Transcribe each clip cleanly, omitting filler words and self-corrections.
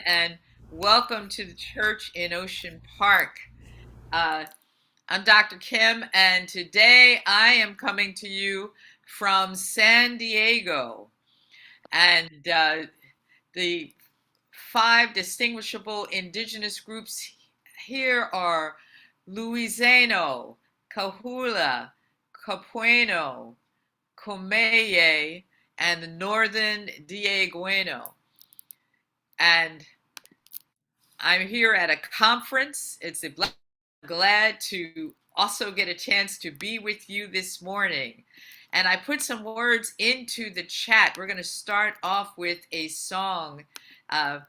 And welcome to the church in Ocean Park. Uh, I'm Dr. Kim, and today I am coming to you from San Diego. And the five distinguishable indigenous groups here are Luiseno, Kahula, Capueno, Comeye, and the Northern Diegueno. And I'm here at a conference. Glad to also get a chance to be with you this morning. And I put some words into the chat. We're going to start off with a song uh,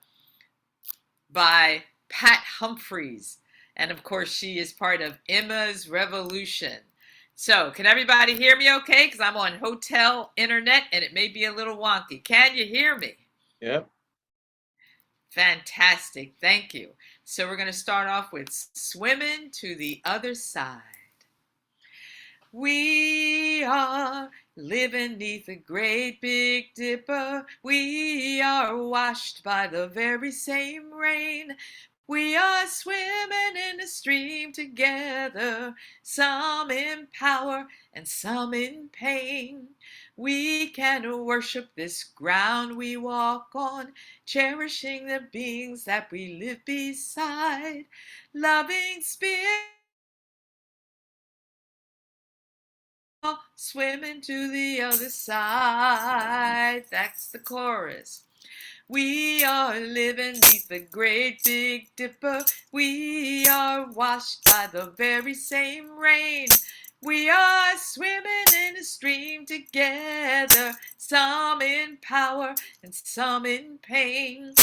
by Pat Humphreys. And of course, she is part of Emma's Revolution. So, can everybody hear me okay? Because I'm on hotel internet and it may be a little wonky. Can you hear me? Yep. Fantastic. Thank you. So we're going to start off with Swimming to the Other Side. We are living neath the great big dipper. We are washed by the very same rain. We are swimming in the stream together, some in power and some in pain. We can worship this ground we walk on, cherishing the beings that we live beside. Loving spirit, swimming to the other side. That's the chorus. We are living neath the great big dipper. We are washed by the very same rain. We are swimming in a stream together, some in power and some in pain.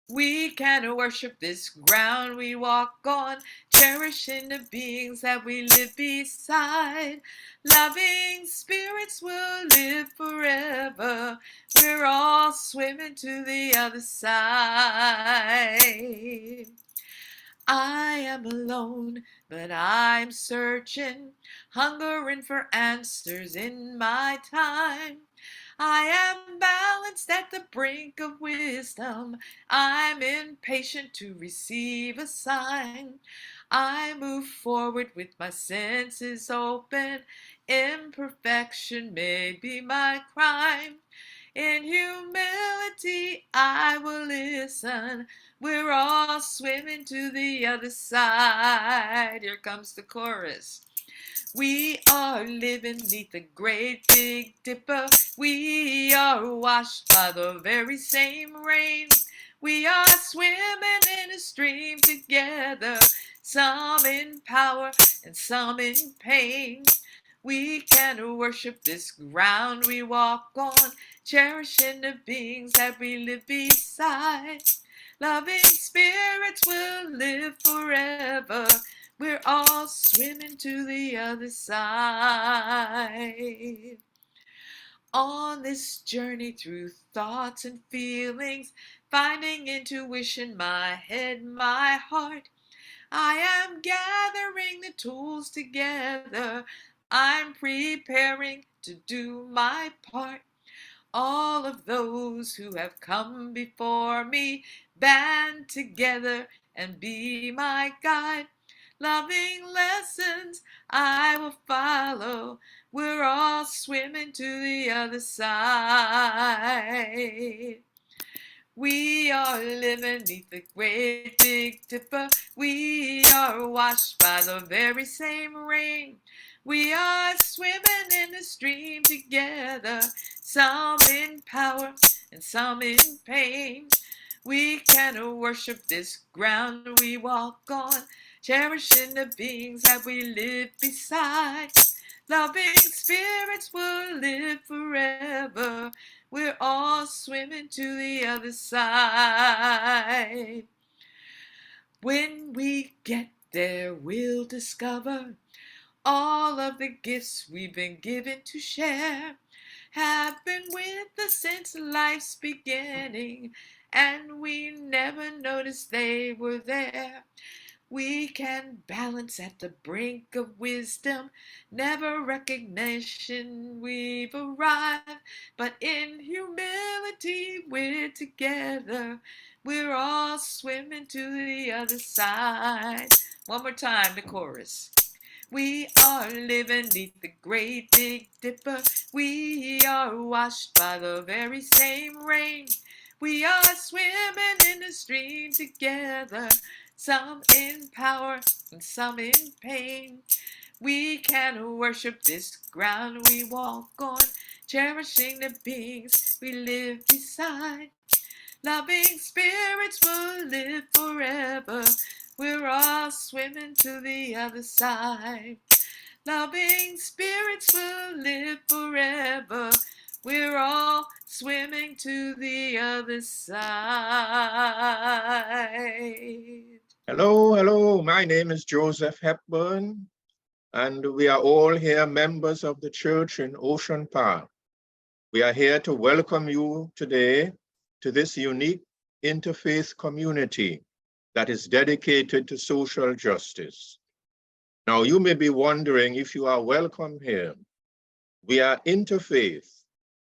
We can worship this ground we walk on, cherishing the beings that we live beside. Loving spirits will live forever. We're all swimming to the other side. I am alone, but I'm searching, hungering for answers in my time. I am balanced at the brink of wisdom. I'm impatient to receive a sign. I move forward with my senses open. Imperfection may be my crime. In humility, I will listen. We're all swimming to the other side. Here comes the chorus. We are living neath the great big dipper. We are washed by the very same rain. We are swimming in a stream together, some in power and some in pain. We can worship this ground we walk on, cherishing the beings that we live beside. Loving spirits will live forever. We're all swimming to the other side. On this journey through thoughts and feelings, finding intuition, my head, my heart, I am gathering the tools together. I'm preparing to do my part. All of those who have come before me band together and be my guide. Loving lessons I will follow. We're all swimming to the other side. We are living neath the great big dipper. We are washed by the very same rain. We are swimming in the stream together, some in power and some in pain. We can worship this ground we walk on, cherishing the beings that we live beside. Loving spirits will live forever. We're all swimming to the other side. When we get there, we'll discover all of the gifts we've been given to share have been with us since life's beginning, and we never noticed they were there. We can balance at the brink of wisdom, never recognition we've arrived, but in humility we're together. We're all swimming to the other side. One more time, the chorus. We are living beneath the great big dipper. We are washed by the very same rain. We are swimming in the stream together, some in power and some in pain. We can worship this ground we walk on, cherishing the beings we live beside. Loving spirits will live forever. We're all swimming to the other side. Loving spirits will live forever. We're all swimming to the other side. Hello, hello. My name is Joseph Hepburn, and we are all here members of the church in Ocean Park. We are here to welcome you today to this unique interfaith community that is dedicated to social justice. Now, you may be wondering if you are welcome here. We are interfaith,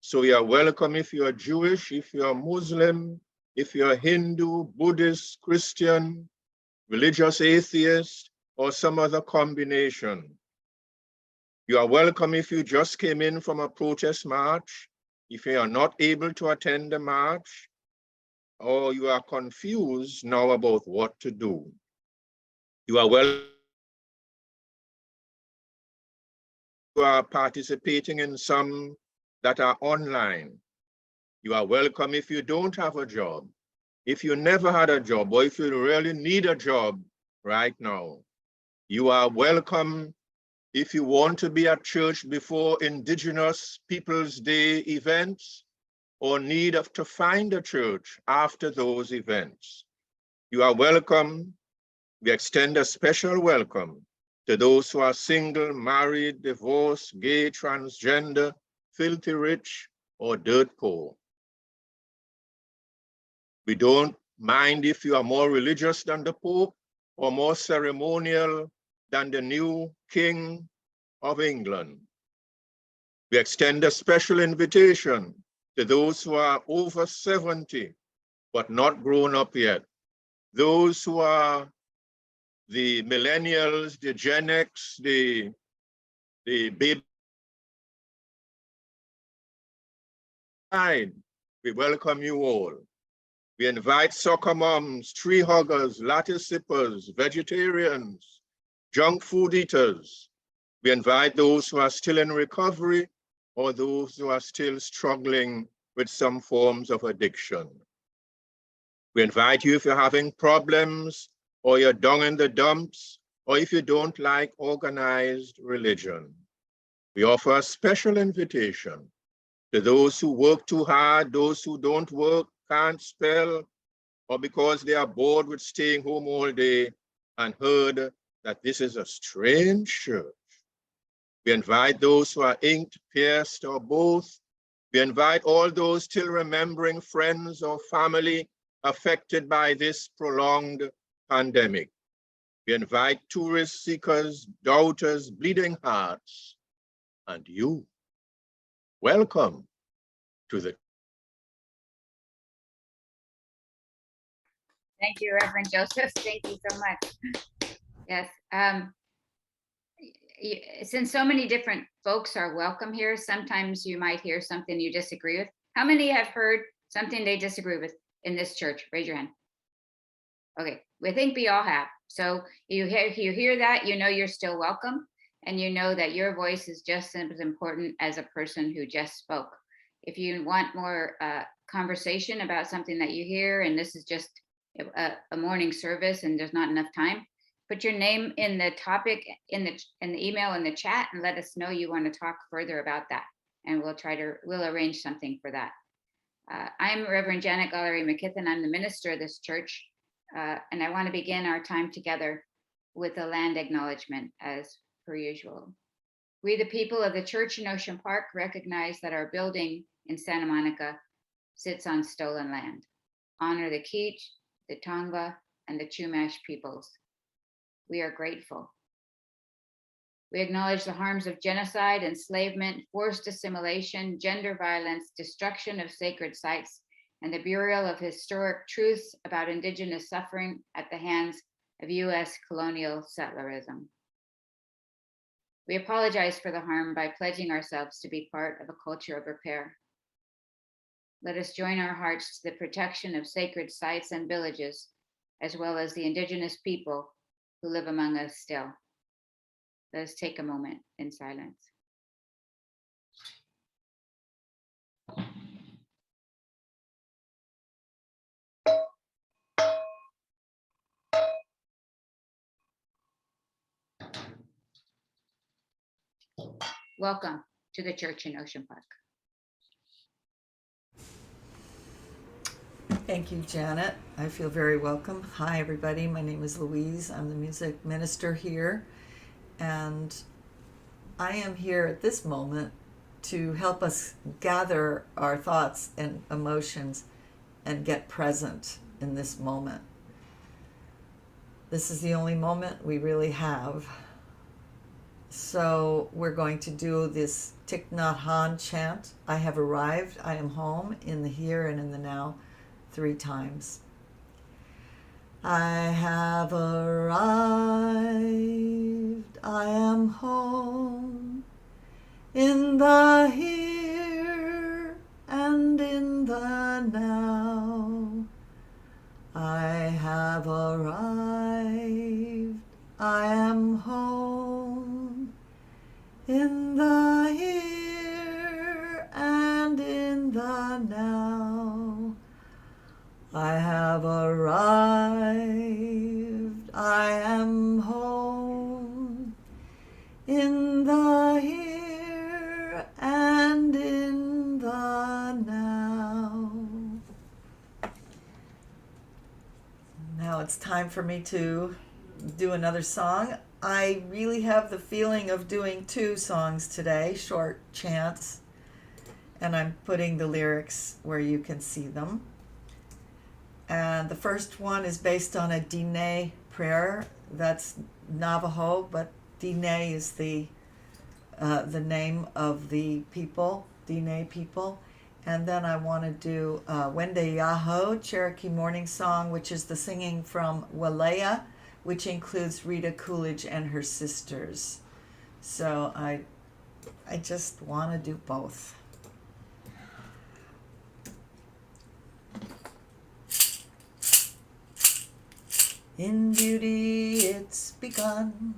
so you are welcome if you are Jewish, if you are Muslim, if you are Hindu, Buddhist, Christian, religious atheist, or some other combination. You are welcome if you just came in from a protest march, if you are not able to attend the march, or you are confused now about what to do. You are welcome. You are participating in some that are online. You are welcome if you don't have a job, if you never had a job, or if you really need a job right now. You are welcome if you want to be at church before Indigenous Peoples Day events, or need to find a church after those events. You are welcome. We extend a special welcome to those who are single, married, divorced, gay, transgender, filthy rich, or dirt poor. We don't mind if you are more religious than the Pope or more ceremonial than the new King of England. We extend a special invitation to those who are over 70 but not grown up yet, those who are the millennials, the Gen X, the baby. We welcome you all. We invite soccer moms, tree huggers, latte sippers, vegetarians, junk food eaters. We invite those who are still in recovery or those who are still struggling with some forms of addiction. We invite you if you're having problems or you're down in the dumps, or if you don't like organized religion. We offer a special invitation to those who work too hard, those who don't work, can't spell, or because they are bored with staying home all day and heard that this is a strange church. We invite those who are inked, pierced, or both. We invite all those still remembering friends or family affected by this prolonged pandemic. We invite tourist seekers, doubters, bleeding hearts, and you. Welcome to the. Thank you, Reverend Joseph. Thank you so much. Yes. Since so many different folks are welcome here, sometimes you might hear something you disagree with. How many have heard something they disagree with in this church? Raise your hand. Okay, we think we all have. So if you hear that, you know you're still welcome, and you know that your voice is just as important as a person who just spoke. If you want more conversation about something that you hear, and this is just a morning service and there's not enough time, put your name in the topic in the email in the chat and let us know you want to talk further about that, and we'll arrange something for that. I'm Reverend Janet Gollery McKithen. I'm the minister of this church, and I want to begin our time together with a land acknowledgement as per usual. We, the people of the church in Ocean Park, recognize that our building in Santa Monica sits on stolen land. Honor the Keech, the Tongva, and the Chumash peoples. We are grateful. We acknowledge the harms of genocide, enslavement, forced assimilation, gender violence, destruction of sacred sites, and the burial of historic truths about Indigenous suffering at the hands of US colonial settlerism. We apologize for the harm by pledging ourselves to be part of a culture of repair. Let us join our hearts to the protection of sacred sites and villages, as well as the Indigenous people who live among us still. Let us take a moment in silence. Welcome to the church in Ocean Park. Thank you, Janet. I feel very welcome. Hi, everybody. My name is Louise. I'm the music minister here. And I am here at this moment to help us gather our thoughts and emotions and get present in this moment. This is the only moment we really have. So we're going to do this Thich Nhat Hanh chant. I have arrived, I am home, in the here and in the now, 3 times. I have arrived, I am home, in the here and in the now. I have arrived, I am home, in the here and in the now. I have arrived, I am home, in the here and in the now. Now it's time for me to do another song. I really have the feeling of doing 2 songs today, short chants, and I'm putting the lyrics where you can see them. And the first one is based on a Diné prayer. That's Navajo, but Diné is the name of the people, Diné people. And then I want to do Wende Yaho, Cherokee Morning Song, which is the singing from Walea, which includes Rita Coolidge and her sisters. So I just want to do both. In beauty it's begun,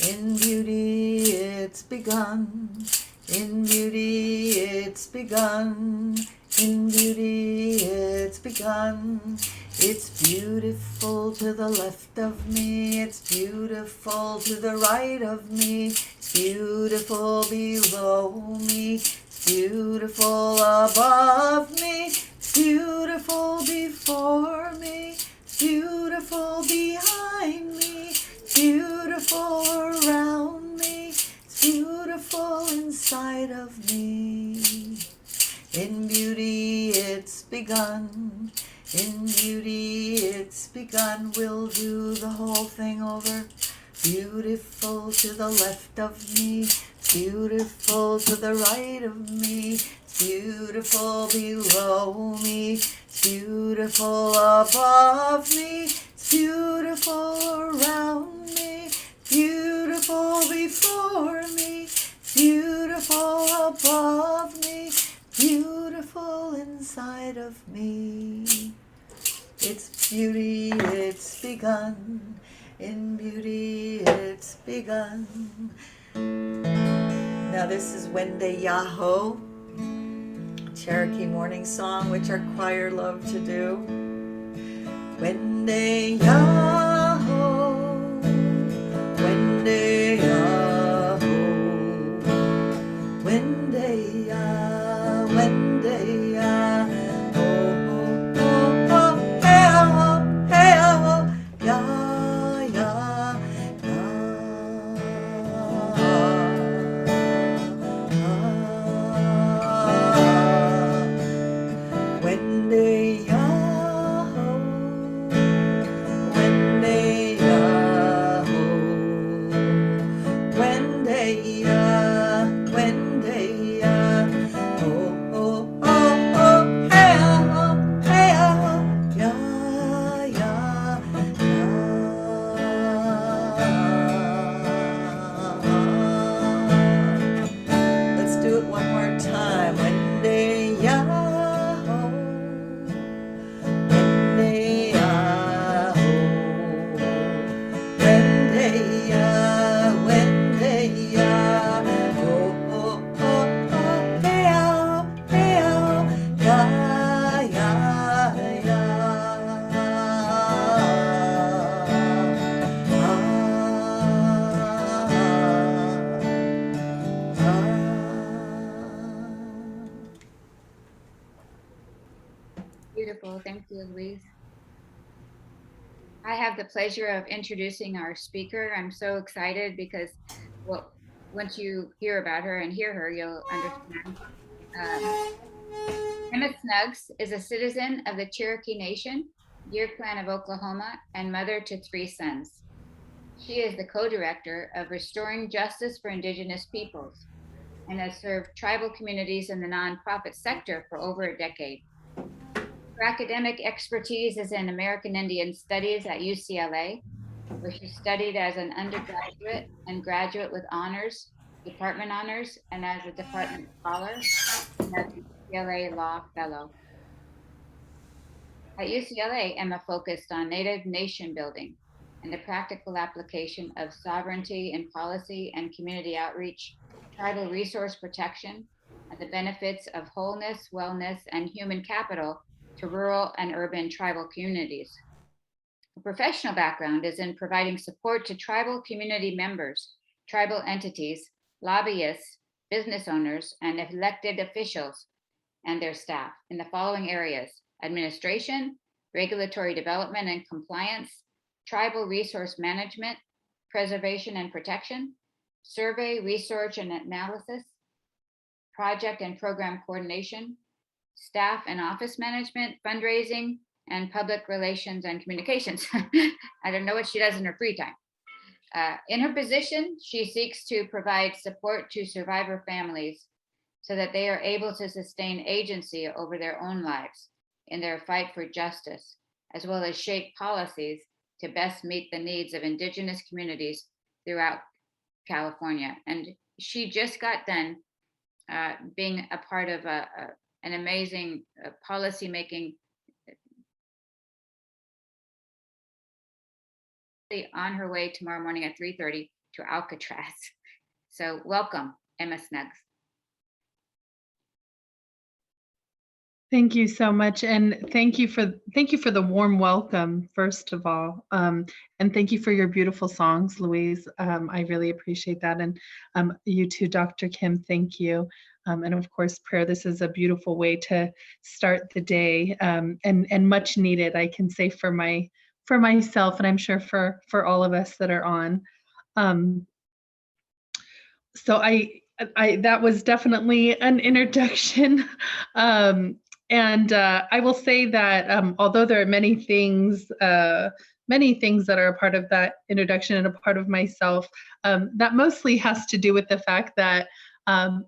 in beauty it's begun, in beauty it's begun, in beauty it's begun. It's beautiful to the left of me, it's beautiful to the right of me, it's beautiful below me, it's beautiful above me, it's beautiful before me, it's beautiful behind me, it's beautiful around me, it's beautiful inside of me. In beauty it's begun, in beauty it's begun. We'll do the whole thing over. Beautiful to the left of me, beautiful to the right of me, beautiful below me, beautiful above me, beautiful around me, beautiful before me, beautiful above me, beautiful inside of me. It's beauty, it's begun. In beauty, it's begun. Now this is Wende Yaho, Cherokee Morning Song, which our choir love to do. Wende Yaho, Wende Yaho, Wende Ya, Wende Ya, oh, oh, oh, hey, oh, hey, oh, ya, ya, ya, Wende Yaho, I have the pleasure of introducing our speaker. I'm so excited because, well, once you hear about her and hear her, you'll understand. Um, Emma Snuggs is a citizen of the Cherokee Nation, Deer Clan of Oklahoma, and mother to 3 sons. She is the co-director of Restoring Justice for Indigenous Peoples and has served tribal communities in the nonprofit sector for over a decade. Her academic expertise is in American Indian Studies at UCLA, where she studied as an undergraduate and graduate with honors, department honors, and as a department scholar, and as a UCLA Law Fellow. At UCLA, Emma focused on Native nation building and the practical application of sovereignty in policy and community outreach, tribal resource protection, and the benefits of wholeness, wellness, and human capital to rural and urban tribal communities. Her professional background is in providing support to tribal community members, tribal entities, lobbyists, business owners, and elected officials and their staff in the following areas: administration, regulatory development and compliance, tribal resource management, preservation and protection, survey, research and analysis, project and program coordination, staff and office management, fundraising, and public relations and communications. I don't know what she does in her free time. In her position, she seeks to provide support to survivor families so that they are able to sustain agency over their own lives in their fight for justice, as well as shape policies to best meet the needs of Indigenous communities throughout California. And she just got done being a part of an amazing policy-making on her way tomorrow morning at 3:30 to Alcatraz. So welcome, Emma Snuggs. Thank you so much, and thank you for the warm welcome, first of all, and thank you for your beautiful songs, Louise. I really appreciate that, and you too, Dr. Kim. Thank you, and of course, prayer. This is a beautiful way to start the day, and much needed. I can say for myself, and I'm sure for all of us that are on. So I that was definitely an introduction. And I will say that although there are many things that are a part of that introduction and a part of myself, that mostly has to do with the fact that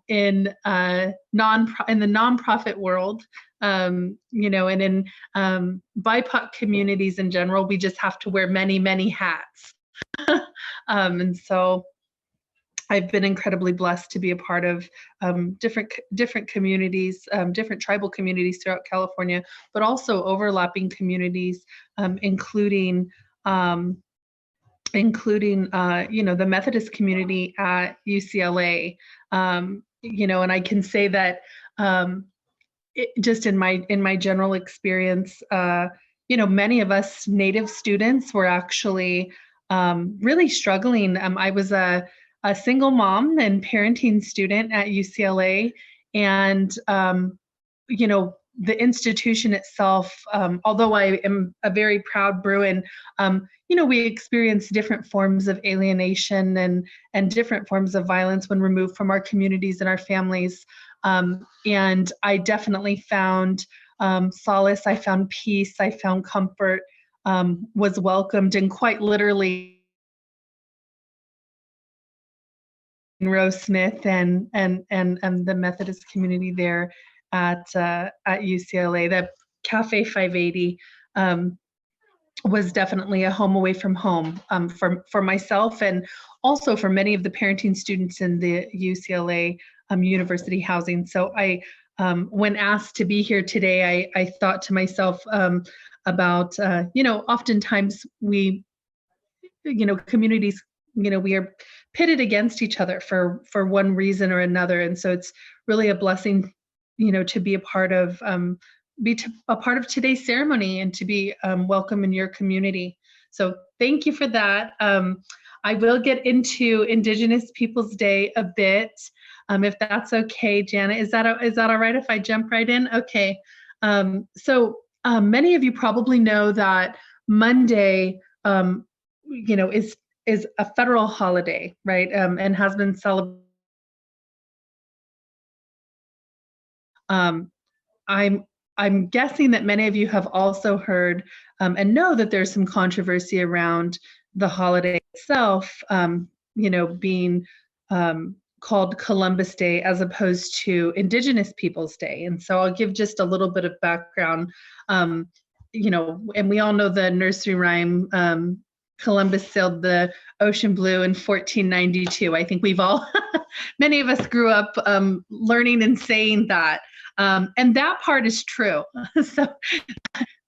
in the nonprofit world, and in BIPOC communities in general, we just have to wear many, many hats. And so I've been incredibly blessed to be a part of different communities, different tribal communities throughout California, but also overlapping communities, including the Methodist community at UCLA. And I can say that just in my general experience, many of us Native students were actually really struggling. I was a single mom and parenting student at UCLA, and the institution itself, although I am a very proud Bruin, we experience different forms of alienation and different forms of violence when removed from our communities and our families. And I definitely found solace, I found peace, I found comfort, was welcomed, and quite literally Rose Smith and the Methodist community there at UCLA. The Cafe 580 was definitely a home away from home for myself, and also for many of the parenting students in the UCLA university housing. So I, when asked to be here today, I thought to myself about, oftentimes we, communities, we are pitted against each other for one reason or another. And so it's really a blessing, to be a part of today's ceremony and to be welcome in your community. So thank you for that. I will get into Indigenous Peoples Day a bit, if that's okay, Janet. Is that all right if I jump right in? Okay. So many of you probably know that Monday, is a federal holiday, right? And has been celebrated. I'm guessing that many of you have also heard and know that there's some controversy around the holiday itself, being called Columbus Day as opposed to Indigenous Peoples Day. And so I'll give just a little bit of background. And we all know the nursery rhyme, Columbus sailed the ocean blue in 1492. I think we've all, many of us grew up learning and saying that. And that part is true. So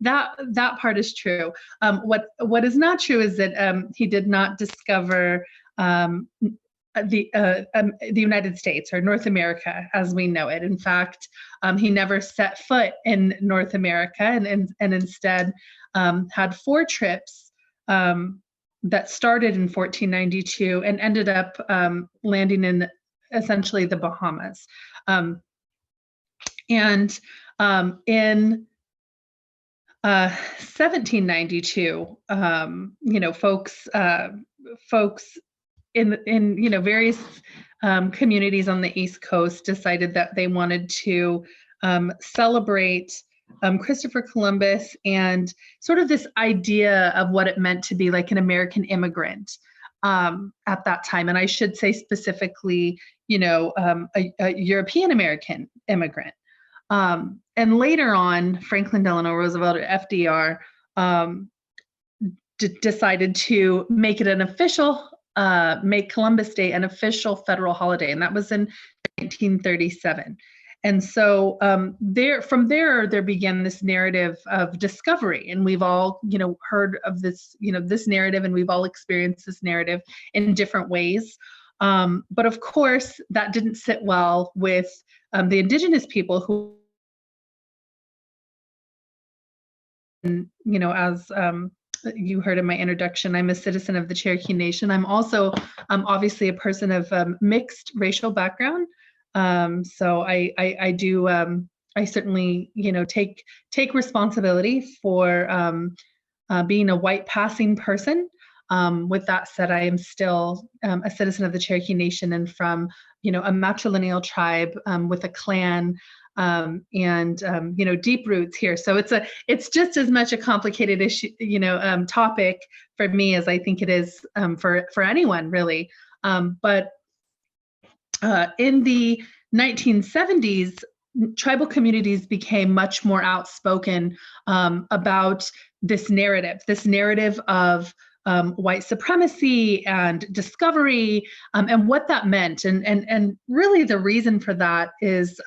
that part is true. What is not true is that he did not discover the United States or North America as we know it. In fact, he never set foot in North America, and instead had 4 trips that started in 1492 and ended up landing in essentially the Bahamas. And in 1792, folks in various communities on the East Coast decided that they wanted to celebrate Christopher Columbus and sort of this idea of what it meant to be like an American immigrant at that time. And I should say specifically, a European American immigrant. And later on, Franklin Delano Roosevelt, or FDR, decided to make it an official, make Columbus Day an official federal holiday, and that was in 1937. And so from there began this narrative of discovery, and we've all, heard of this, this narrative, and we've all experienced this narrative in different ways. But of course, that didn't sit well with the Indigenous people who, as you heard in my introduction, I'm a citizen of the Cherokee Nation. I'm also obviously a person of mixed racial background. So I do, I certainly, take responsibility for being a white passing person. With that said, I am still a citizen of the Cherokee Nation and from, a matrilineal tribe with a clan and deep roots here. So it's just as much a complicated issue, topic for me as I think it is for anyone really. But in the 1970s, tribal communities became much more outspoken about this narrative of white supremacy and discovery, and what that meant. And really the reason for that is,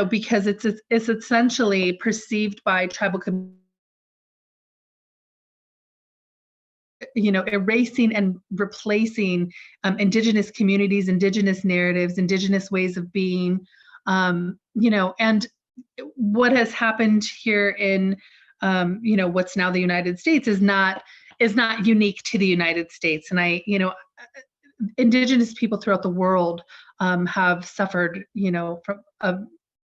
because it's essentially perceived by tribal communities, erasing and replacing Indigenous communities, Indigenous narratives, Indigenous ways of being, and what has happened here in, what's now the United States is not unique to the United States. And Indigenous people throughout the world have suffered,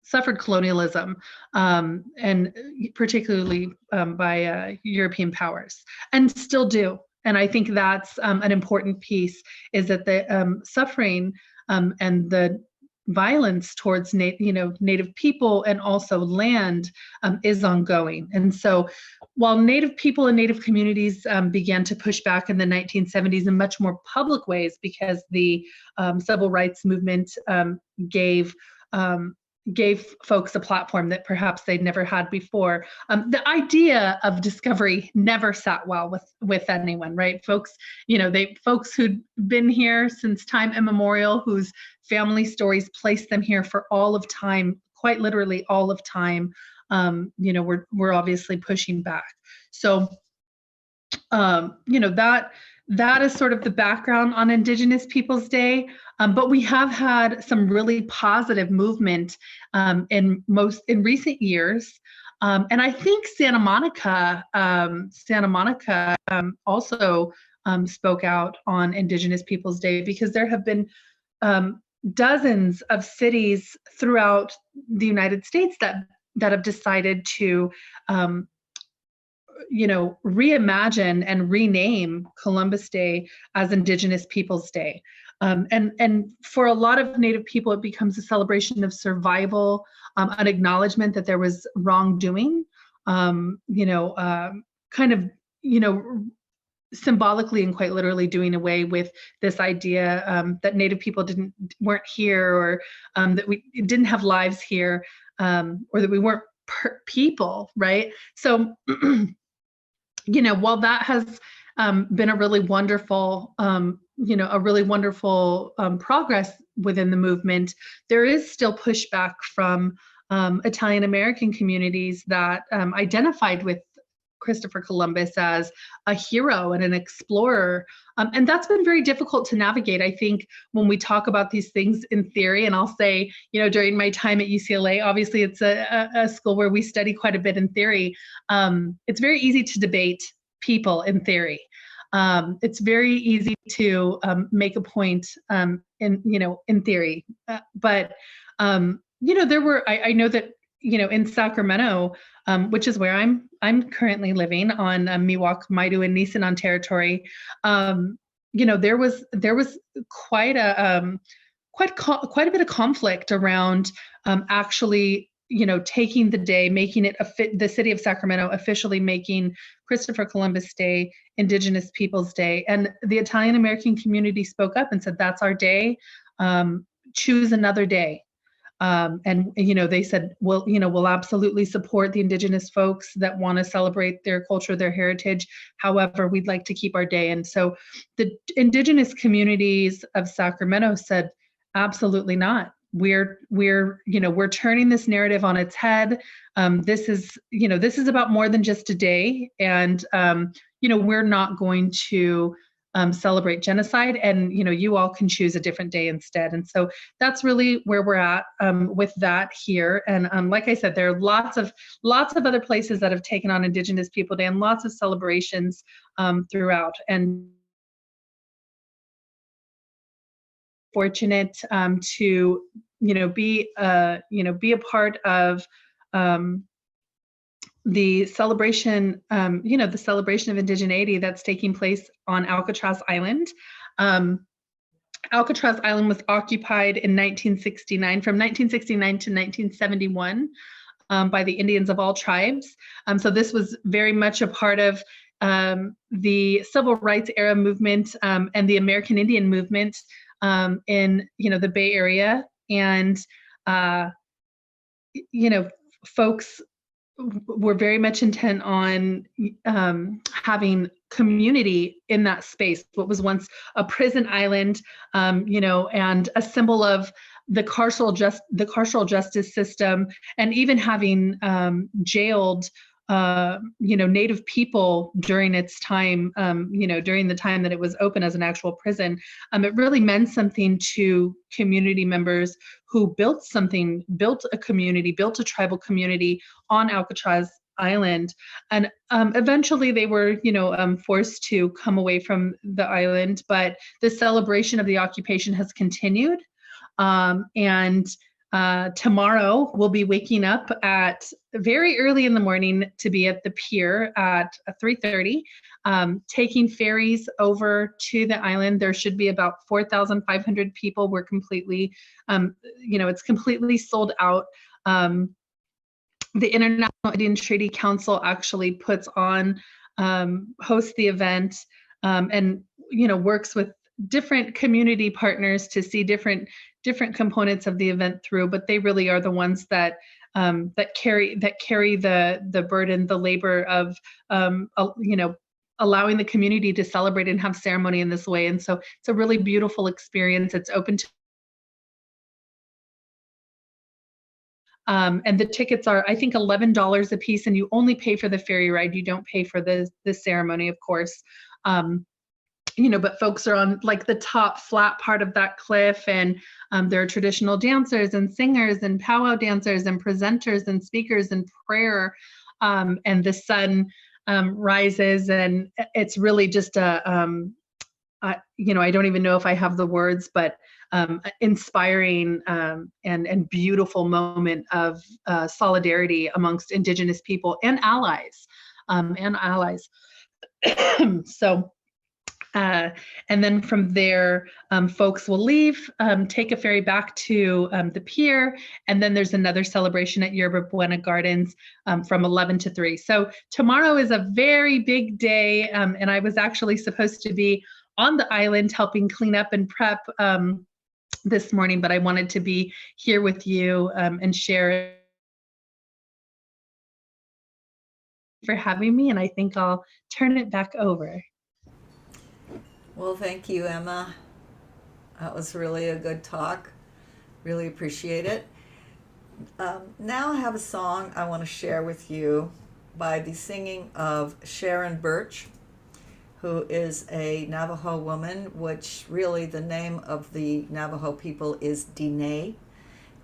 suffered colonialism, and particularly by European powers, and still do. And I think that's an important piece, is that the suffering and the violence towards Native people and also land is ongoing. And so while Native people and Native communities began to push back in the 1970s in much more public ways, because the civil rights movement gave folks a platform that perhaps they'd never had before. The idea of discovery never sat well with anyone, right? Folks who'd been here since time immemorial, whose family stories placed them here for all of time, quite literally all of time, we're obviously pushing back. So, that is sort of the background on Indigenous Peoples Day. But we have had some really positive movement in recent years. And I think Santa Monica also spoke out on Indigenous Peoples Day, because there have been dozens of cities throughout the United States that have decided to reimagine and rename Columbus Day as Indigenous Peoples Day. And for a lot of Native people, it becomes a celebration of survival, an acknowledgement that there was wrongdoing, kind of, symbolically and quite literally doing away with this idea that Native people weren't here, or that we didn't have lives here, or that we weren't people, right? So, while that has been a really wonderful, progress within the movement, there is still pushback from Italian American communities that identified with Christopher Columbus as a hero and an explorer. And that's been very difficult to navigate. I think when we talk about these things in theory, and I'll say, during my time at UCLA, obviously it's a school where we study quite a bit in theory. It's very easy to debate people in theory. It's very easy to make a point in theory. But there were, I know that, in Sacramento, which is where I'm currently living on Miwok, Maidu, and Nisenan territory. There was quite a bit of conflict around actually, taking the day, making it the city of Sacramento officially making Christopher Columbus Day Indigenous Peoples Day, and the Italian American community spoke up and said, "That's our day. Choose another day." And they said, well, we'll absolutely support the Indigenous folks that want to celebrate their culture, their heritage. However, we'd like to keep our day. And so the Indigenous communities of Sacramento said, absolutely not. We're turning this narrative on its head. This is about more than just a day. And, we're not going to celebrate genocide, and you all can choose a different day instead. And so that's really where we're at with that here. And like I said, there are lots of other places that have taken on Indigenous People Day and lots of celebrations throughout. And fortunate to be a part of the celebration, the celebration of indigeneity that's taking place on Alcatraz Island. Alcatraz Island was occupied in 1969, from 1969 to 1971, by the Indians of all tribes. So this was very much a part of the civil rights era movement and the American Indian movement in the Bay Area. And folks were very much intent on having community in that space. What was once a prison island, and a symbol of the carceral justice system, and even having jailed Native people during its time, during the time that it was open as an actual prison. It really meant something to community members who built a community, built a tribal community on Alcatraz Island. And eventually they were, forced to come away from the island, but the celebration of the occupation has continued. And tomorrow we'll be waking up at very early in the morning to be at the pier at 3:30, taking ferries over to the island. There should be about 4,500 people. We're completely, it's completely sold out. The International Indian Treaty Council actually puts on, hosts the event, and works with different community partners to see different components of the event through, but they really are the ones that carry the burden, the labor of allowing the community to celebrate and have ceremony in this way. And so it's a really beautiful experience. It's open to and the tickets are, I think, $11 a piece, and you only pay for the ferry ride. You don't pay for the ceremony, of course. But folks are on like the top flat part of that cliff, and there are traditional dancers and singers and powwow dancers and presenters and speakers and prayer, and the sun rises, and it's really just a I don't even know if I have the words, but inspiring and beautiful moment of solidarity amongst Indigenous people and allies. and allies. So, and then from there, folks will leave, take a ferry back to the pier, and then there's another celebration at Yerba Buena Gardens from 11 to 3. So tomorrow is a very big day, and I was actually supposed to be on the island helping clean up and prep this morning, but I wanted to be here with you and share for having me, and I think I'll turn it back over. Well, thank you, Emma. That was really a good talk. Really appreciate it. Now I have a song I want to share with you by the singing of Sharon Birch, who is a Navajo woman, which really the name of the Navajo people is Diné.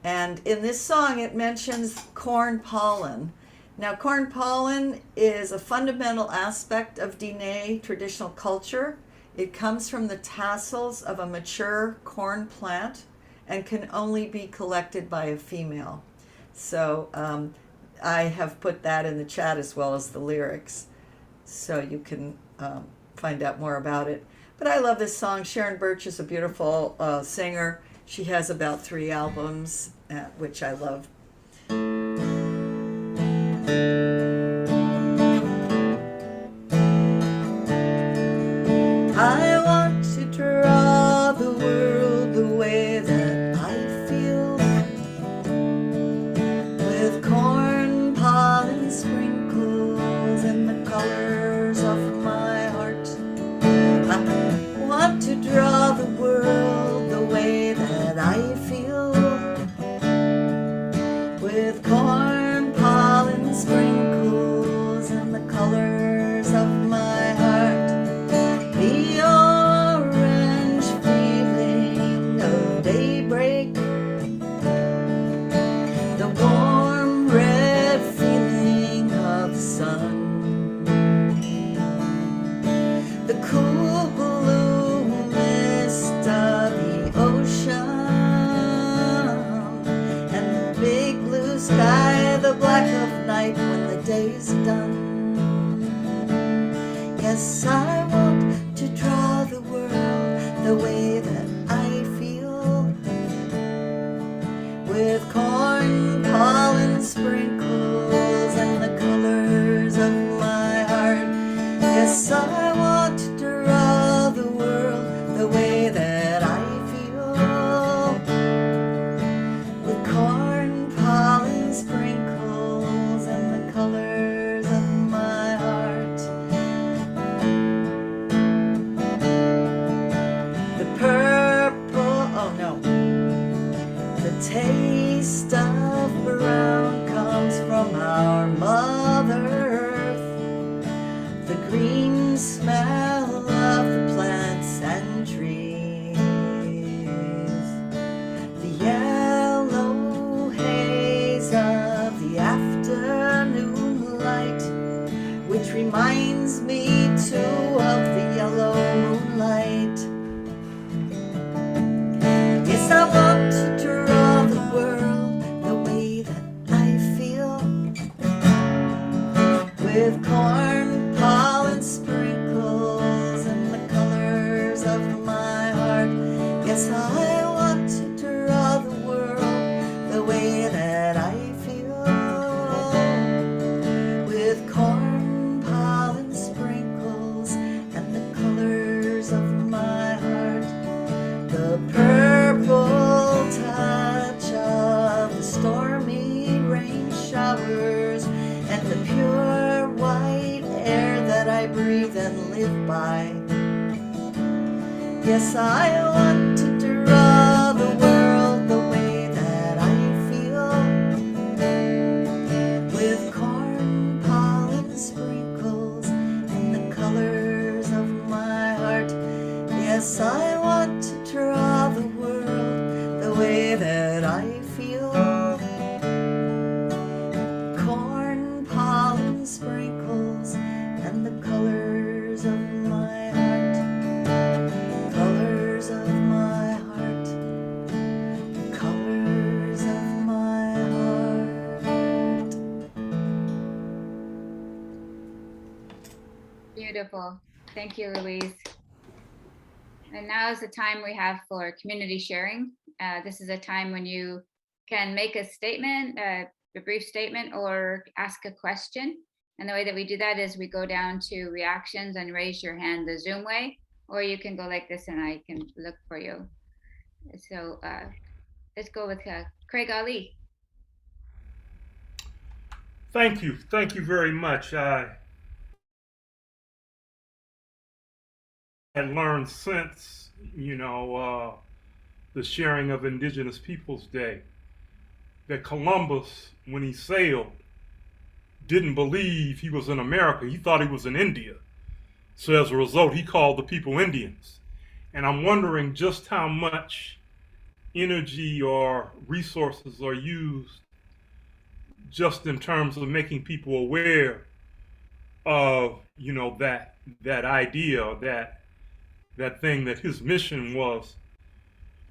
And in this song, it mentions corn pollen. Now, corn pollen is a fundamental aspect of Diné traditional culture. It comes from the tassels of a mature corn plant and can only be collected by a female. So I have put that in the chat as well as the lyrics, so you can find out more about it. But I love this song. Sharon Birch is a beautiful singer. She has about 3 albums, which I love. I want to draw the world the way that I feel, with corn pollen sprinkles and the colors of my heart. I want to draw the world the way that I feel, with corn pollen sprinkles and the colors of my heart. The orange feeling of daybreak, the warm red feeling of the sun, the cool blue mist of the ocean, and the big blue sky, the black of night when the day's done. Yes, I want to draw the world the way that I feel, with corn pollen sprinkles and the colors of my heart. Yes, I want to draw the world the way that I feel, with corn pollen sprinkles and the colors of my heart. The purple, oh no, the taste of brown comes from our Mother Earth, the green smell of the plants and trees, the yellow haze of the afternoon light, which reminds me too of the yellow moonlight. Yes, I want to draw the world the way that I feel, with corn pollen sprinkles and the colors of my heart. Yes, I want to draw the world the way that I feel, with corn pollen sprinkles and the colors of my heart. The purple touch of the stormy rain showers and the pure white air that I breathe and live by. Yes, I want to draw the world the way that I feel, with corn pollen sprinkles and the colors of my heart. Yes, I want to draw the world the way that I feel, corn pollen sprinkles and the colors of my heart, colors of my heart, colors of my heart. Beautiful. Thank you, Louise. And now is the time we have for community sharing. This is a time when you can make a statement, a brief statement, or ask a question. And the way that we do that is we go down to reactions and raise your hand the Zoom way, or you can go like this and I can look for you. So let's go with Craig Ali. Thank you. Thank you very much. I had learned since, the sharing of Indigenous Peoples Day that Columbus, when he sailed, didn't believe he was in America. He thought he was in India. So as a result, he called the people Indians. And I'm wondering just how much energy or resources are used just in terms of making people aware of, that idea, or that thing that his mission was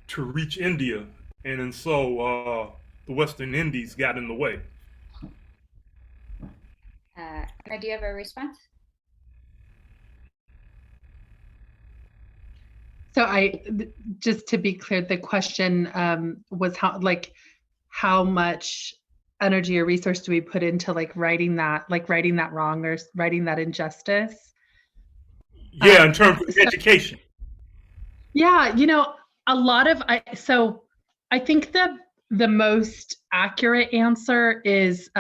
to reach India. And so the Western Indies got in the way. Emma, do you have a response? So just to be clear, the question was how much energy or resource do we put into righting that wrong or righting that injustice? Yeah, in terms of education. Yeah, a lot of I think the most accurate answer is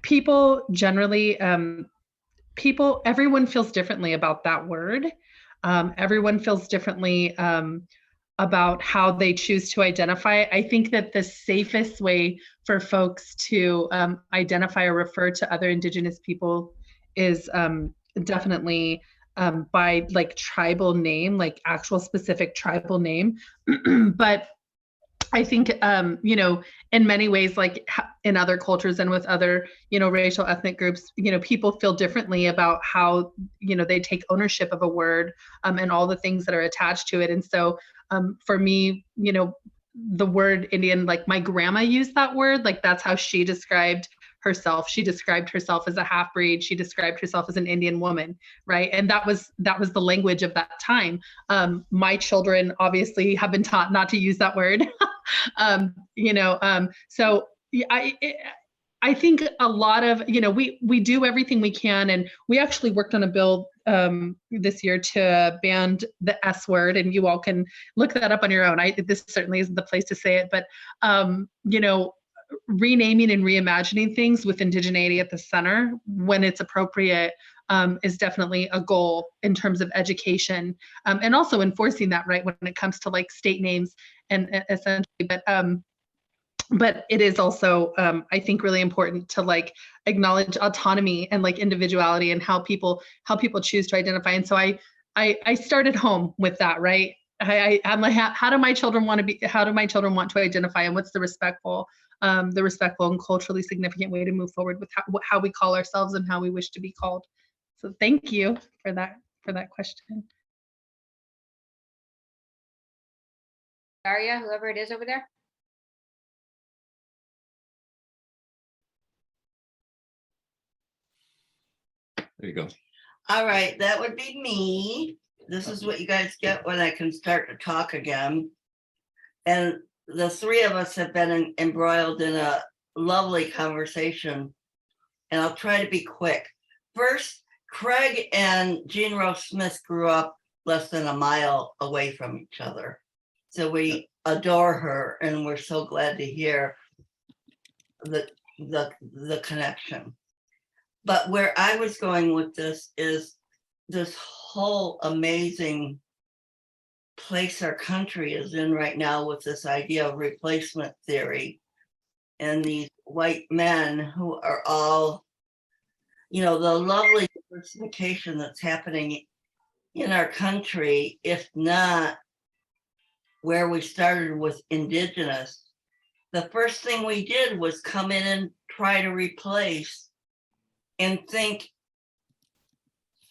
people generally everyone feels differently about that word. Everyone feels differently about how they choose to identify. I think that the safest way for folks to identify or refer to other Indigenous people is definitely by tribal name, actual specific tribal name. But I think, in many ways, in other cultures and with other, racial ethnic groups, people feel differently about how, they take ownership of a word and all the things that are attached to it. And so for me, the word Indian, my grandma used that word, that's how she described herself. She described herself as a half-breed. She described herself as an Indian woman, right? And that was the language of that time. My children obviously have been taught not to use that word. So I think a lot of, we do everything we can, and we actually worked on a bill this year to ban the S word, and you all can look that up on your own. This certainly isn't the place to say it, but renaming and reimagining things with indigeneity at the center when it's appropriate is definitely a goal in terms of education, and also enforcing that, right, when it comes to state names and essentially, but it is also I think really important to acknowledge autonomy and individuality and how people choose to identify. And so I started home with that, right? I'm like, how do my children want to identify, and what's the respectful and culturally significant way to move forward with how we call ourselves and how we wish to be called. So thank you for that question. Daria, whoever it is over there. There you go. All right, that would be me. This is what you guys get when I can start to talk again. And the three of us have been embroiled in a lovely conversation, and I'll try to be quick. First, Craig and Jean Rose Smith grew up less than a mile away from each other. So we adore her, and we're so glad to hear the connection. But where I was going with this is this whole amazing place our country is in right now with this idea of replacement theory and these white men who are all, the lovely diversification that's happening in our country, if not where we started with Indigenous. The first thing we did was come in and try to replace and think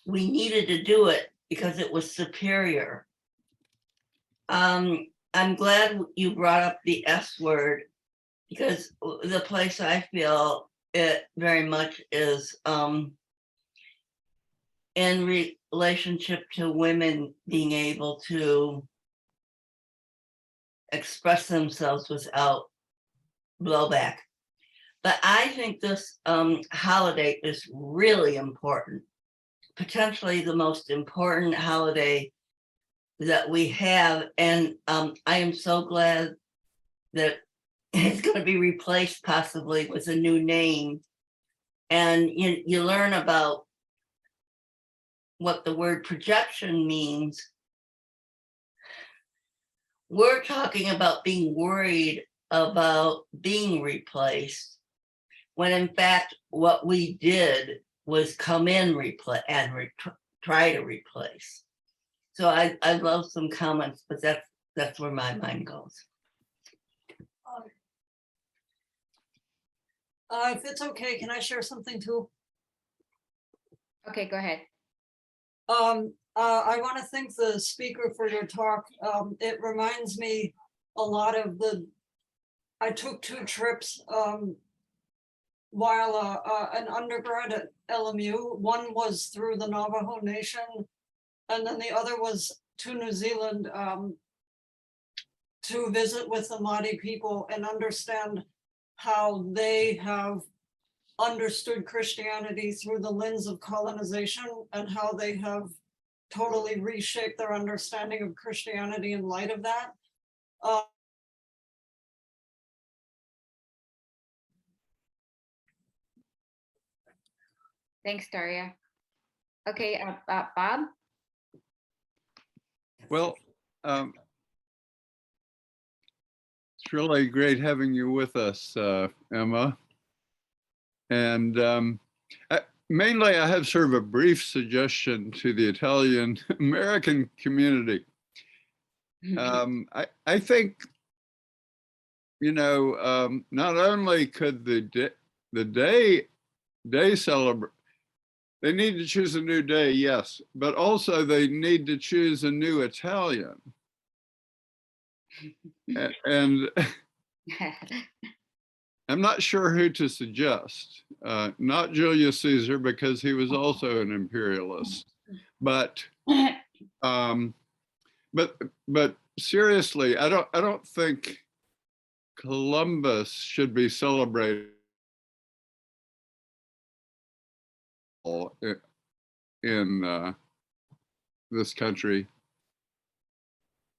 we needed to do it because it was superior. I'm glad you brought up the S word, because the place I feel it very much is in relationship to women being able to express themselves without blowback. But I think this holiday is really important, potentially the most important holiday that we have. And I am so glad that it's going to be replaced possibly with a new name. And you learn about what the word projection means. We're talking about being worried about being replaced, when in fact, what we did was come in and try to replace. So I love some comments, but that's where my mind goes. If it's okay, can I share something too? Okay, go ahead. I want to thank the speaker for your talk. It reminds me a lot of I took 2 trips while an undergrad at LMU. One was through the Navajo Nation, and then the other was to New Zealand to visit with the Māori people and understand how they have understood Christianity through the lens of colonization, and how they have totally reshaped their understanding of Christianity in light of that. Thanks, Daria. Okay, Bob? Well, it's really great having you with us, Emma. And mainly, I have sort of a brief suggestion to the Italian American community. I think, not only could the day celebrate, they need to choose a new day, yes, but also they need to choose a new Italian. And I'm not sure who to suggest. Not Julius Caesar, because he was also an imperialist. But seriously, I don't think Columbus should be celebrated in this country,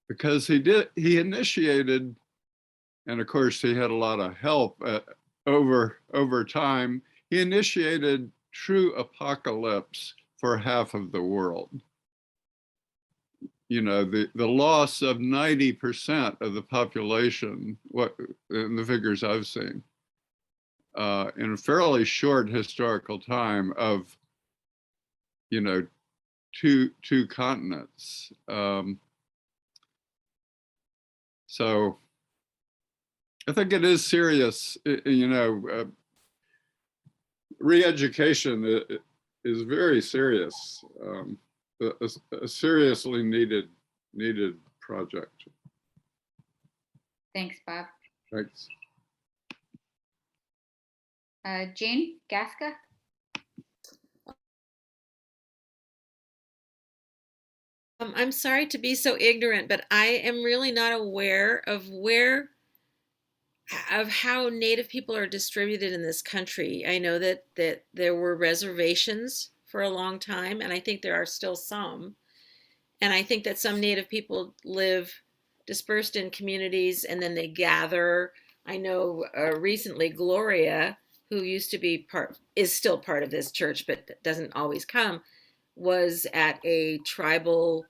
because he initiated, and of course he had a lot of help over time, he initiated true apocalypse for half of the world. The loss of 90% of the population, in the figures I've seen, in a fairly short historical time of, two continents. So I think it is serious, re-education is very serious, a seriously needed project. Thanks, Bob. Thanks. Jean Gasca? I'm sorry to be so ignorant, but I am really not aware of how Native people are distributed in this country. I know that there were reservations for a long time, and I think there are still some. And I think that some Native people live dispersed in communities, and then they gather. I know recently Gloria, who used to be is still part of this church, but doesn't always come, was at a tribal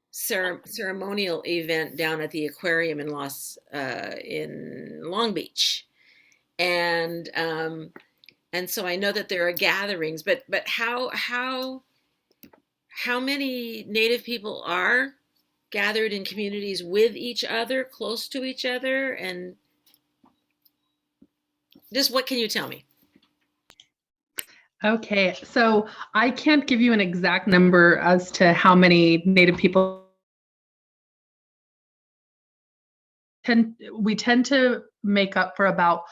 ceremonial event down at the aquarium in Long Beach, and so I know that there are gatherings, but how many Native people are gathered in communities with each other, close to each other, and just what can you tell me? Okay, so I can't give you an exact number as to how many Native people we tend to make up for about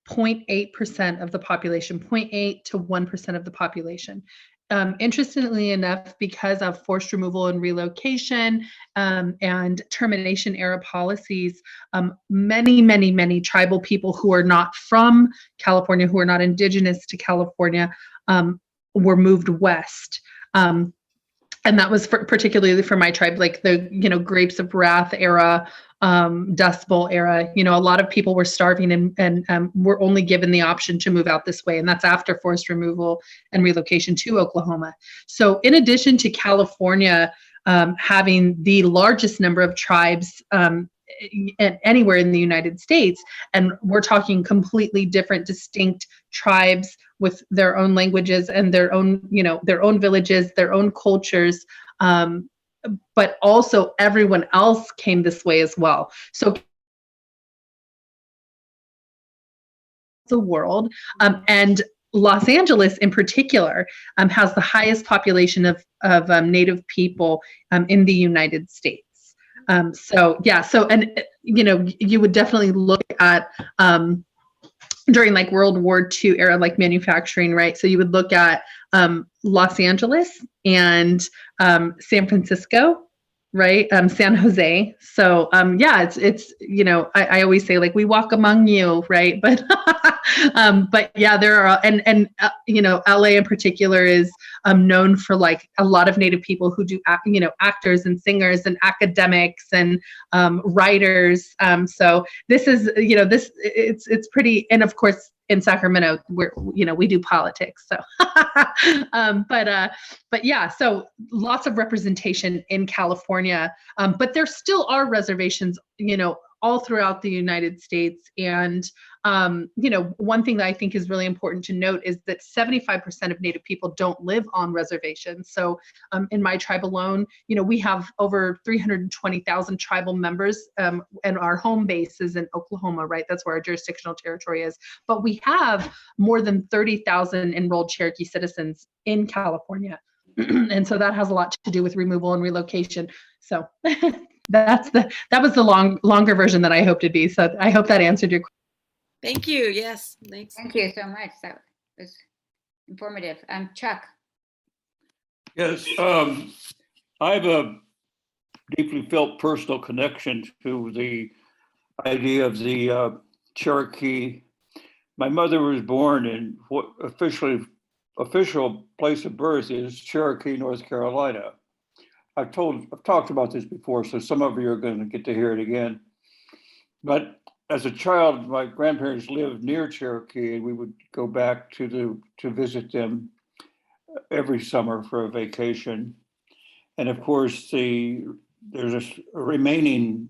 0.8% of the population, 0.8 to 1% of the population. Interestingly enough, because of forced removal and relocation and termination era policies, many tribal people who are not from California, who are not indigenous to California, were moved west. And that was particularly for my tribe, like the, Grapes of Wrath era, Dust Bowl era. A lot of people were starving and were only given the option to move out this way. And that's after forced removal and relocation to Oklahoma. So in addition to California having the largest number of tribes anywhere in the United States, and we're talking completely different, distinct tribes with their own languages and their own villages, their own cultures, but also everyone else came this way as well. So the world, and Los Angeles in particular has the highest population of Native people in the United States. So you would definitely look at during like World War II era, like manufacturing, right? So you would look at Los Angeles and San Francisco, right? San Jose. So it's I always say, like, we walk among you, right? But but yeah, there are, and LA in particular is known for like a lot of Native people who do actors and singers and academics and writers. So this is it's pretty, and of course in Sacramento we do politics. So but yeah, so lots of representation in California, but there still are reservations, all throughout the United States. And, one thing that I think is really important to note is that 75% of Native people don't live on reservations. So in my tribe alone, we have over 320,000 tribal members, and our home base is in Oklahoma, right? That's where our jurisdictional territory is. But we have more than 30,000 enrolled Cherokee citizens in California. And so that has a lot to do with removal and relocation. So that was the longer version that I hoped it'd be. So I hope that answered your question. Thank you. Yes. Thanks. Thank you so much. That was informative. Chuck. Yes, I have a deeply felt personal connection to the idea of the Cherokee. My mother was born in what official place of birth is Cherokee, North Carolina. I've talked about this before, so some of you are going to get to hear it again. But as a child, my grandparents lived near Cherokee, and we would go back to visit them every summer for a vacation. And of course, there's a remaining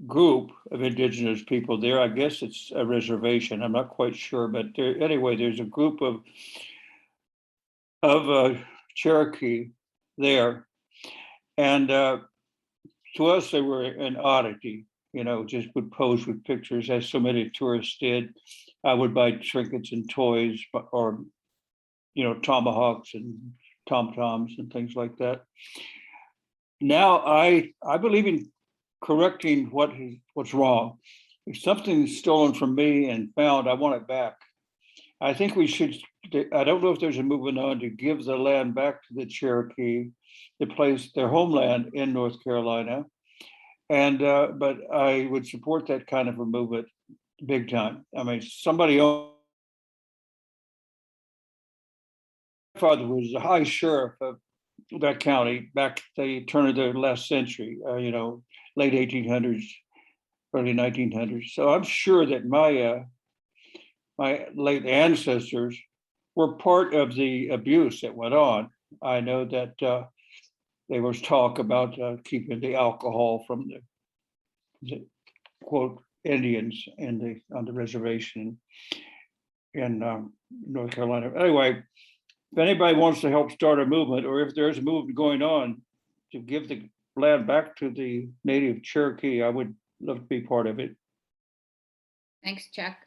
group of indigenous people there. I guess it's a reservation. I'm not quite sure, but anyway, there's a group of Cherokee there, and to us they were an oddity. Just would pose with pictures, as so many tourists did. I would buy trinkets and toys, or tomahawks and tom-toms and things like that. Now I believe in correcting what's wrong. If something's stolen from me and found, I want it back. I think we should. I don't know if there's a movement on to give the land back to the Cherokee, their homeland in North Carolina. And but I would support that kind of a movement big time. I mean, my father was the high sheriff of that county back at the turn of the last century, late 1800s, early 1900s. So I'm sure that my late ancestors were part of the abuse that went on. I know that there was talk about keeping the alcohol from the quote Indians on the reservation in North Carolina. Anyway, if anybody wants to help start a movement, or if there's a movement going on to give the land back to the native Cherokee, I would love to be part of it. Thanks, Chuck.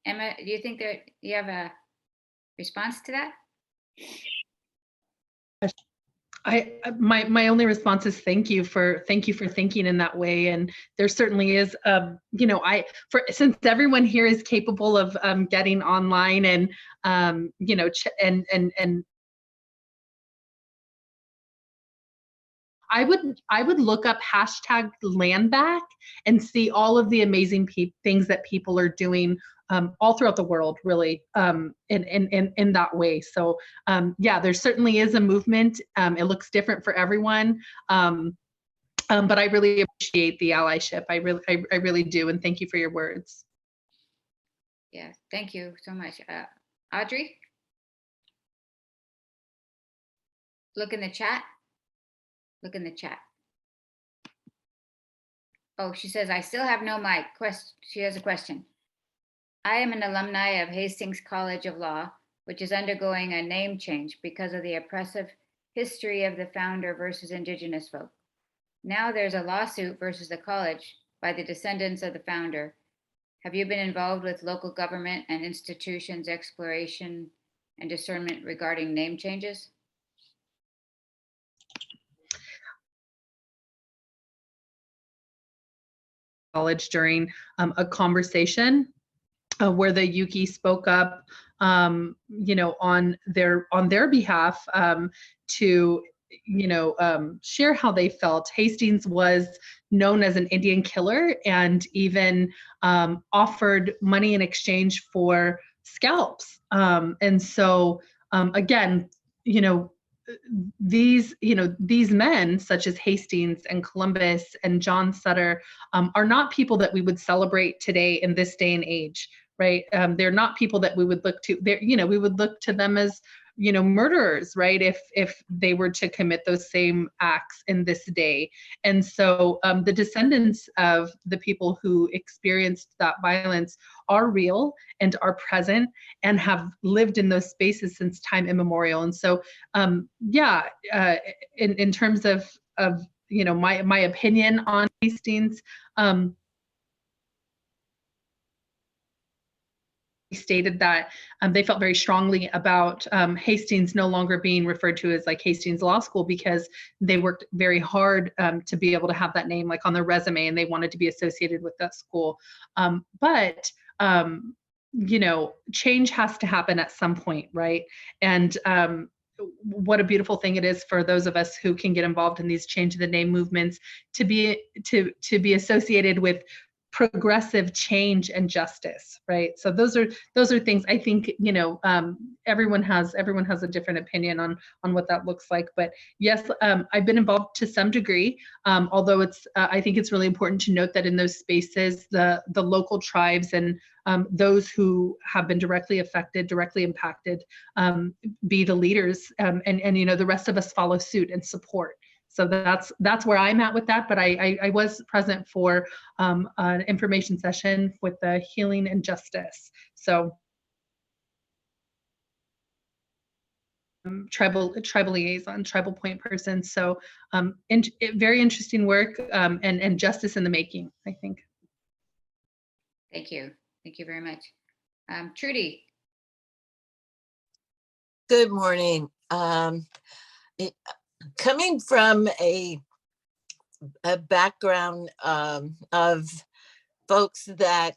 Emma, do you think that you have a response to that? My only response is thank you for thinking in that way. And there certainly is, since everyone here is capable of getting online and and I would look up hashtag land back and see all of the amazing things that people are doing all throughout the world, really, in that way. So yeah, there certainly is a movement. It looks different for everyone. But I really appreciate the allyship. I really do. And thank you for your words. Yeah, thank you so much. Audrey? Look in the chat. Look in the chat. Oh, she says, I still have no mic. She has a question. I am an alumni of Hastings College of Law, which is undergoing a name change because of the oppressive history of the founder versus Indigenous folk. Now there's a lawsuit versus the college by the descendants of the founder. Have you been involved with local government and institutions' exploration and discernment regarding name changes? College during a conversation where the Yuki spoke up, on their behalf to share how they felt. Hastings was known as an Indian killer and even offered money in exchange for scalps. And so again, these men such as Hastings and Columbus and John Sutter are not people that we would celebrate today in this day and age, right? They're not people that we would look to. We would look to them as murderers, right? If they were to commit those same acts in this day. And so the descendants of the people who experienced that violence are real and are present and have lived in those spaces since time immemorial. And so in terms of my opinion on Hastings, stated that they felt very strongly about Hastings no longer being referred to as like Hastings Law School because they worked very hard to be able to have that name like on their resume, and they wanted to be associated with that school. But change has to happen at some point, right? And what a beautiful thing it is for those of us who can get involved in these change of the name movements to be associated with progressive change and justice, right? So those are things I think everyone has a different opinion on what that looks like. But yes, I've been involved to some degree, although it's I think it's really important to note that in those spaces, the local tribes and those who have been directly affected, directly impacted, be the leaders, and the rest of us follow suit and support. So that's where I'm at with that. But I was present for an information session with the Healing and Justice. So tribal liaison, tribal point person. So very interesting work and justice in the making, I think. Thank you. Thank you very much. Trudy. Good morning. Coming from a background of folks that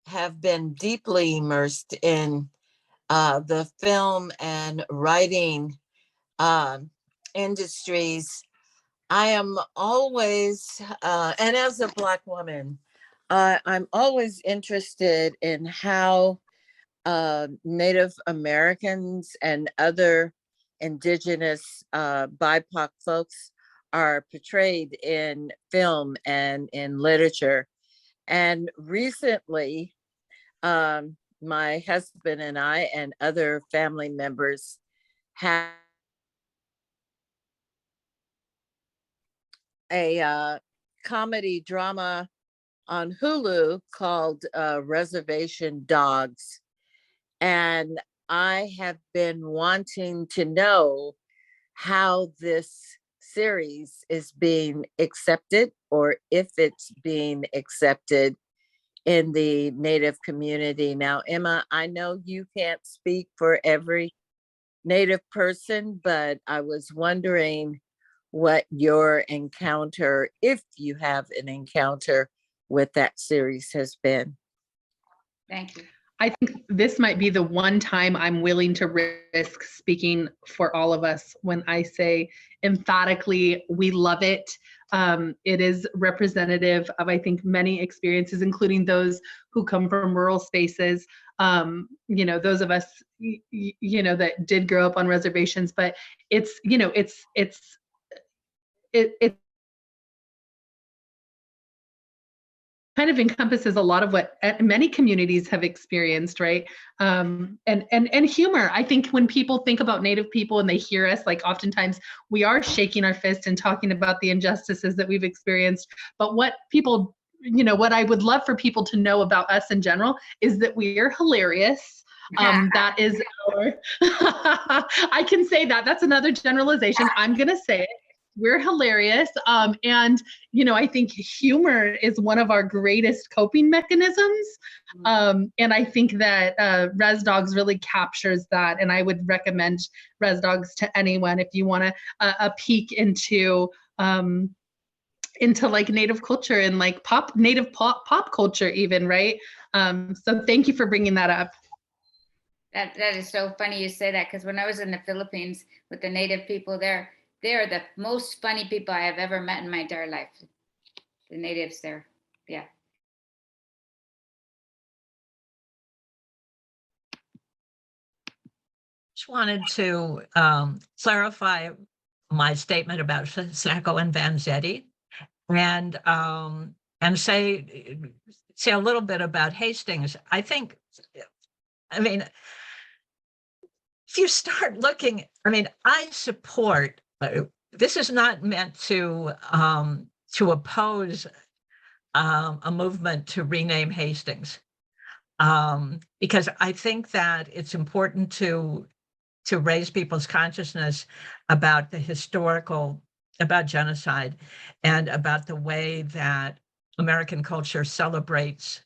have been deeply immersed in the film and writing industries, I am always, and as a Black woman, I'm always interested in how Native Americans and other Indigenous BIPOC folks are portrayed in film and in literature. And recently, my husband and I and other family members have a comedy drama on Hulu called Reservation Dogs. And I have been wanting to know how this series is being accepted, or if it's being accepted in the Native community. Now, Emma, I know you can't speak for every Native person, but I was wondering what your encounter, if you have an encounter with that series, has been. Thank you. I think this might be the one time I'm willing to risk speaking for all of us when I say emphatically, we love it. It is representative of, I think, many experiences, including those who come from rural spaces. Those of us, that did grow up on reservations, but it's kind of encompasses a lot of what many communities have experienced, right? And humor. I think when people think about Native people and they hear us, like oftentimes we are shaking our fist and talking about the injustices that we've experienced. But what people, what I would love for people to know about us in general is that we are hilarious. That is our, I can say that. That's another generalization. I'm going to say it. We're hilarious. And I think humor is one of our greatest coping mechanisms. And I think that Res Dogs really captures that. And I would recommend Res Dogs to anyone if you want a peek into like Native culture and like Native pop culture even, right? So thank you for bringing that up. That is so funny you say that, because when I was in the Philippines with the Native people there, they are the most funny people I have ever met in my entire life. The natives there. Yeah. Just wanted to clarify my statement about Sacco and Vanzetti, and say a little bit about Hastings. I mean, if you start looking, I support. This is not meant to oppose a movement to rename Hastings, because I think that it's important to raise people's consciousness about about genocide, and about the way that American culture celebrates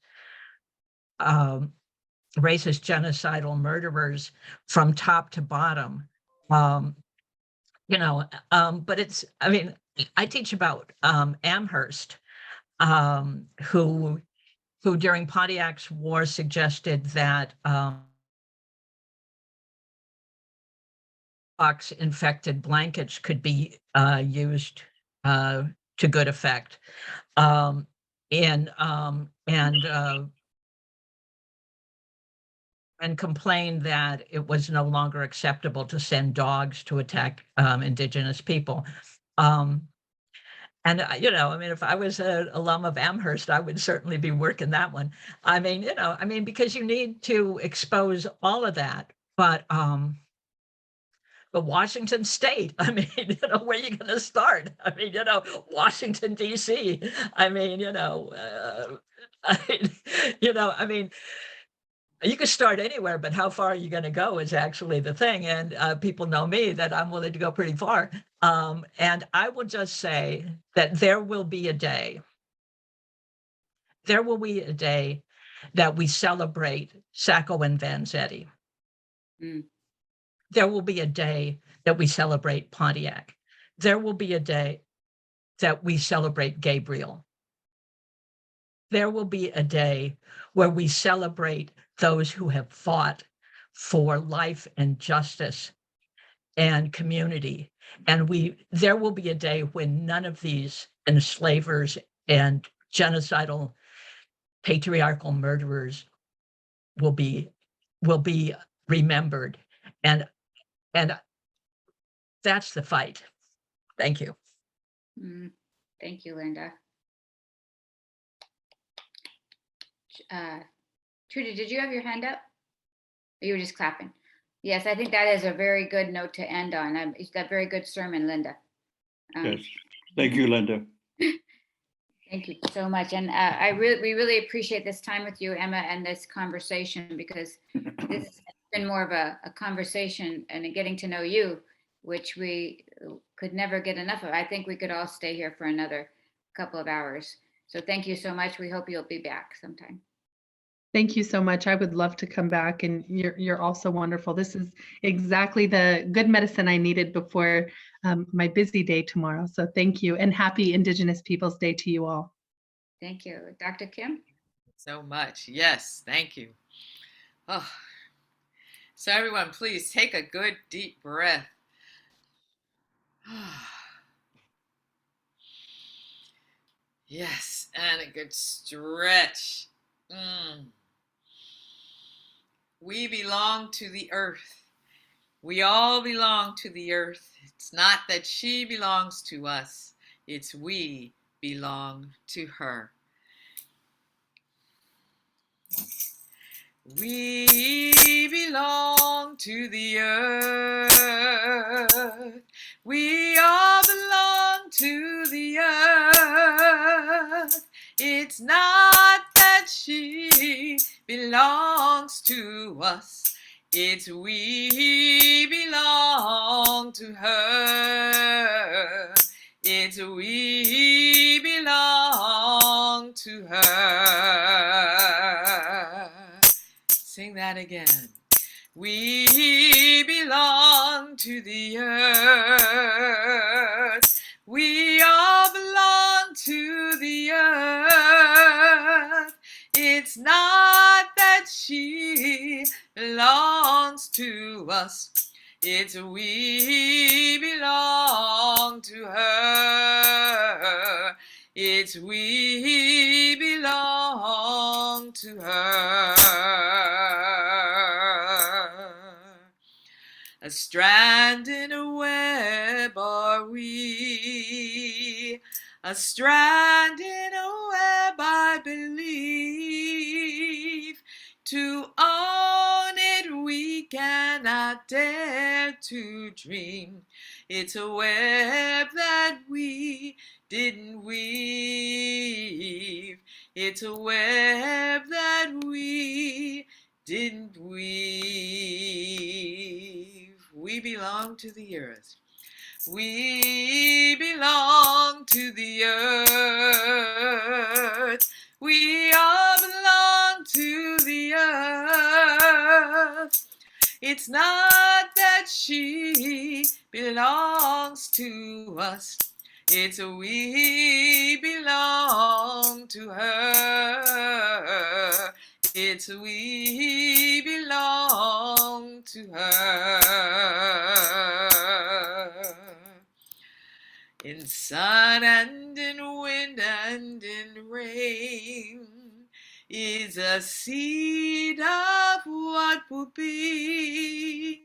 racist genocidal murderers from top to bottom. But I teach about Amherst, who during Pontiac's war suggested that pox-infected blankets could be used to good effect, and complained that it was no longer acceptable to send dogs to attack Indigenous people. If I was an alum of Amherst, I would certainly be working that one. Because you need to expose all of that. But Washington State, where are you going to start? Washington, D.C. You could start anywhere, but how far are you going to go is actually the thing. And people know me that I'm willing to go pretty far. And I will just say that there will be a day that we celebrate Sacco and Vanzetti. There will be a day that we celebrate Pontiac. There will be a day that we celebrate Gabriel. There will be a day where we celebrate those who have fought for life and justice and community. And there will be a day when none of these enslavers and genocidal patriarchal murderers will be remembered. And that's the fight. Thank you. Thank you, Linda. Trudy, did you have your hand up? Or you were just clapping? Yes, I think that is a very good note to end on. It's a very good sermon, Linda. Yes, thank you, Linda. Thank you so much. And we really appreciate this time with you, Emma, and this conversation, because this has been more of a conversation and a getting to know you, which we could never get enough of. I think we could all stay here for another couple of hours. So thank you so much. We hope you'll be back sometime. Thank you so much. I would love to come back, and you're also wonderful. This is exactly the good medicine I needed before my busy day tomorrow. So thank you, and happy Indigenous Peoples Day to you all. Thank you. Dr. Kim? So much. Yes, thank you. Oh. So everyone, please take a good deep breath. Yes, and a good stretch. We belong to the earth. We all belong to the earth. It's not that she belongs to us, it's we belong to her. We belong to the earth. We all belong to the earth. It's not that she belongs to us. It's we belong to her. It's we belong to her. Sing that again. We belong to the earth. We all belong to the earth. It's not that she belongs to us. It's we belong to her. It's we belong to her. A strand in a web are we. A strand in a web, I believe. To own it we cannot dare to dream. It's a web that we didn't weave. It's a web that we didn't weave. We belong to the earth. We belong to the earth. We all belong to the earth. It's not that she belongs to us. It's we belong to her. It's we belong to her. In sun and in wind and in rain is a seed of what will be.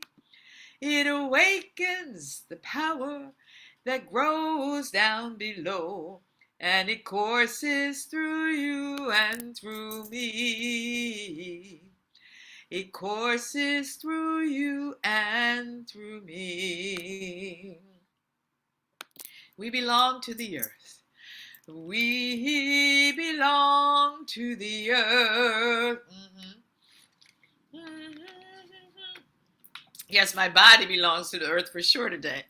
It awakens the power that grows down below, and it courses through you and through me. It courses through you and through me. We belong to the earth. We belong to the earth. Yes, my body belongs to the earth for sure today.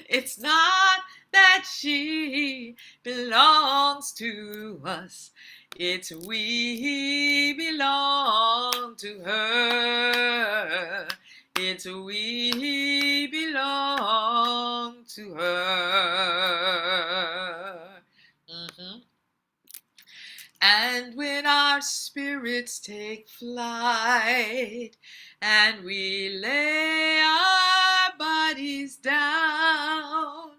It's not that she belongs to us. It's we belong to her. It's we belong to her. And when our spirits take flight and we lay our bodies down,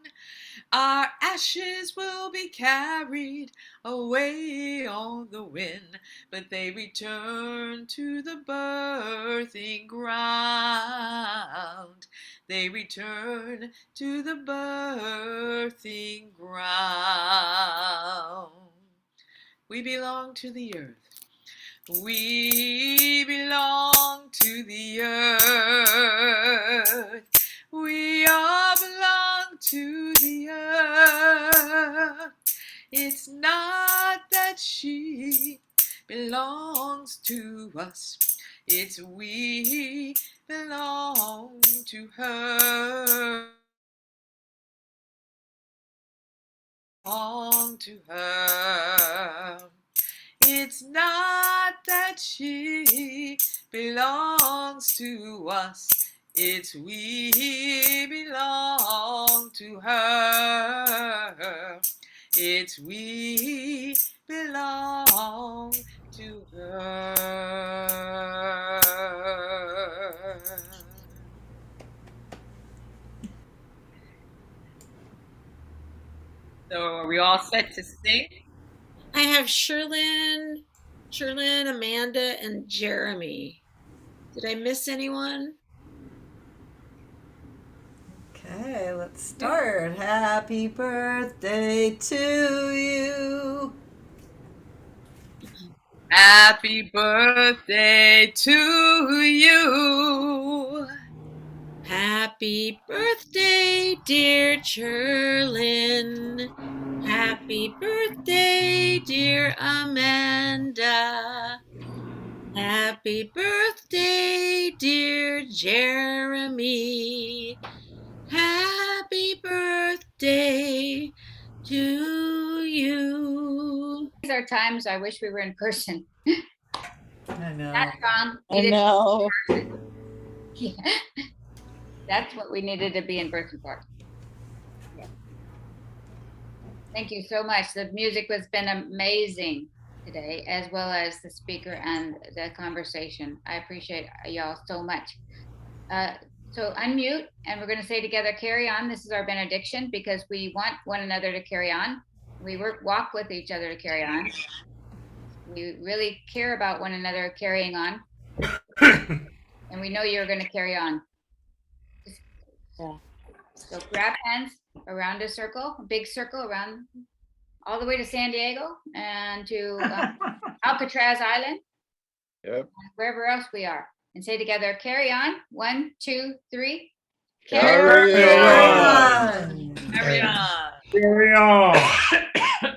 our ashes will be carried away on the wind, but they return to the birthing ground. They return to the birthing ground. We belong to the earth. We belong to the earth. We all belong to the earth. It's not that she belongs to us. It's we belong to her. Belong to her. It's not that she belongs to us. It's we belong to her. It's we belong to her. So are we all set to sing? I have Sherlyn, Amanda, and Jeremy. Did I miss anyone? Okay, let's start. Happy birthday to you. Happy birthday to you. Happy birthday, dear Sherlyn. Happy birthday, dear Amanda. Happy birthday, dear Jeremy. Happy birthday to you. These are times I wish we were in person. I know. That's wrong. I know. Yeah. That's what we needed to be in person for. Yeah. Thank you so much. The music has been amazing today, as well as the speaker and the conversation. I appreciate y'all so much. So unmute, and we're going to say together, carry on. This is our benediction, because we want one another to carry on. We walk with each other to carry on. We really care about one another carrying on. And we know you're going to carry on. Yeah. So grab hands around a circle, a big circle around all the way to San Diego and to Alcatraz Island, Yep. wherever else we are. And say together, carry on. 1, 2, 3. Carry Carry on. on. Carry on. Carry on.